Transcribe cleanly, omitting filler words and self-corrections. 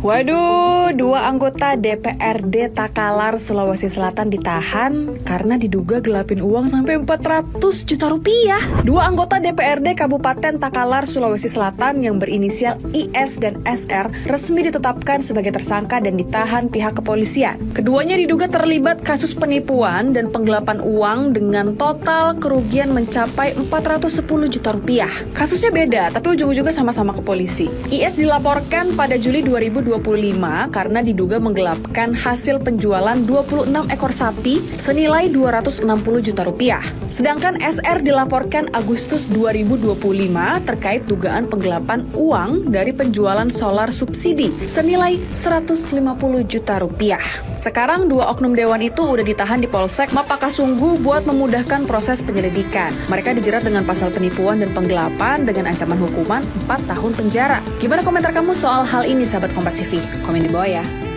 Waduh, dua anggota DPRD Takalar, Sulawesi Selatan ditahan karena diduga gelapin uang sampai 400 juta rupiah. Dua anggota DPRD Kabupaten Takalar, Sulawesi Selatan yang berinisial IS dan SR resmi ditetapkan sebagai tersangka dan ditahan pihak kepolisian. Keduanya diduga terlibat kasus penipuan dan penggelapan uang dengan total kerugian mencapai 410 juta rupiah. Kasusnya beda, tapi ujung-ujungnya sama-sama ke polisi. IS dilaporkan pada Juli 2025 karena diduga menggelapkan hasil penjualan 26 ekor sapi senilai 260 juta rupiah. Sedangkan SR dilaporkan Agustus 2025 terkait dugaan penggelapan uang dari penjualan solar subsidi senilai 150 juta rupiah. Sekarang dua oknum dewan itu udah ditahan di Polsek Mapakasunggu buat memudahkan proses penyelidikan. Mereka dijerat dengan pasal penipuan dan penggelapan dengan ancaman hukuman 4 tahun penjara. Gimana komentar kamu soal hal ini, sahabat Kompas TV? Komen di bawah ya.